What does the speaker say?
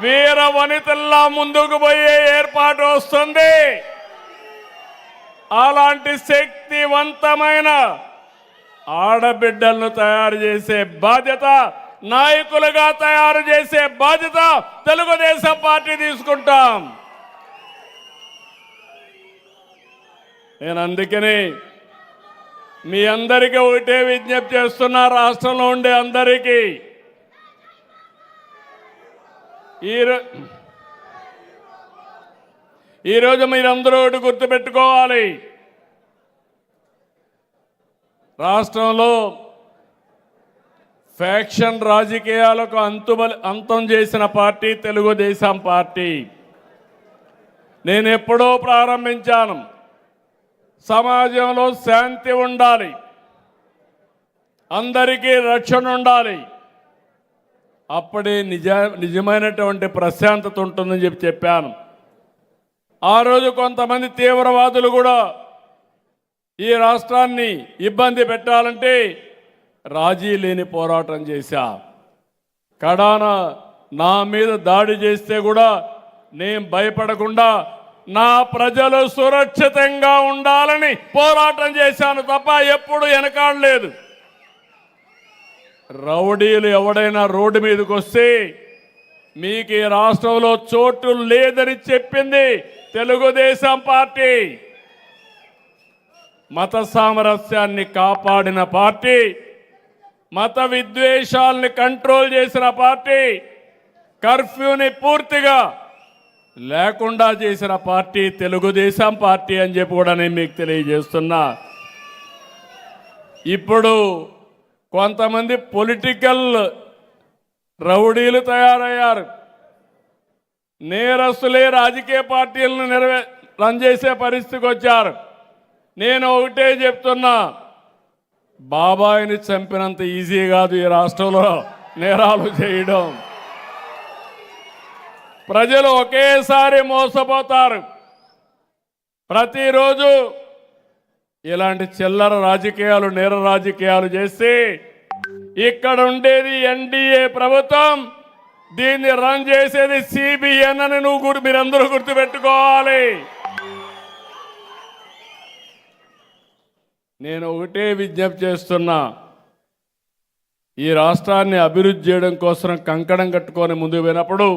వీర వనితల్లా ముందుకు పోయే ఏర్పాటు వస్తుంది. అలాంటి శక్తివంతమైన ఆడబిడ్డలను తయారు చేసే బాధ్యత, నాయకులుగా తయారు చేసే బాధ్యత తెలుగుదేశం పార్టీ తీసుకుంటాం. నేను అందుకని మీ అందరికీ ఒకటే విజ్ఞప్తి చేస్తున్నా, రాష్ట్రంలో ఉండే అందరికీ. ఈరోజు మీరందరూ ఒకటి గుర్తుపెట్టుకోవాలి, రాష్ట్రంలో ఫ్యాక్షన్ రాజకీయాలకు అంతం చేసిన పార్టీ తెలుగుదేశం పార్టీ. నేను ఎప్పుడో ప్రారంభించాను, సమాజంలో శాంతి ఉండాలి, అందరికీ రక్షణ ఉండాలి, అప్పుడే నిజమైనటువంటి ప్రశాంతత ఉంటుందని చెప్పాను. ఆ రోజు కొంతమంది తీవ్రవాదులు కూడా ఈ రాష్ట్రాన్ని ఇబ్బంది పెట్టాలంటే రాజీ లేని పోరాటం చేశా. కడాన నా మీద దాడి చేస్తే కూడా నేను భయపడకుండా నా ప్రజలు సురక్షితంగా ఉండాలని పోరాటం చేశాను తప్ప ఎప్పుడు వెనకాడలేదు. రౌడీలు ఎవడైనా రోడ్డు మీదకి వస్తే మీకు ఈ రాష్ట్రంలో చోటు లేదని చెప్పింది తెలుగుదేశం పార్టీ. మత సామరస్యాన్ని కాపాడిన పార్టీ, మత విద్వేషాలని కంట్రోల్ చేసిన పార్టీ, కర్ఫ్యూని పూర్తిగా లేకుండా చేసిన పార్టీ తెలుగుదేశం పార్టీ అని చెప్పి కూడా నేను మీకు తెలియజేస్తున్నా. ఇప్పుడు కొంతమంది పొలిటికల్ రౌడీలు తయారయ్యారు, నేరస్తులే రాజకీయ పార్టీలను రన్ చేసే పరిస్థితికి వచ్చారు. నేను ఒకటే చెప్తున్నా, బాబాయిని చంపినంత ఈజీ కాదు ఈ రాష్ట్రంలో నేరాలు చేయడం. ప్రజలు ఒకేసారి మోసపోతారు. ప్రతిరోజు ఇలాంటి చిల్లర రాజకీయాలు, నేర రాజకీయాలు చేసి ఇక్కడ ఉండేది ఎన్డీఏ ప్రభుత్వం, దీన్ని రన్ చేసేది సిబిఎన్ అని మీరందరూ గుర్తుపెట్టుకోవాలి. నేను ఒకటే విజ్ఞప్తి చేస్తున్నా, ఈ రాష్ట్రాన్ని అభివృద్ధి చేయడం కోసం కంకణం కట్టుకొని ముందుకు పోయినప్పుడు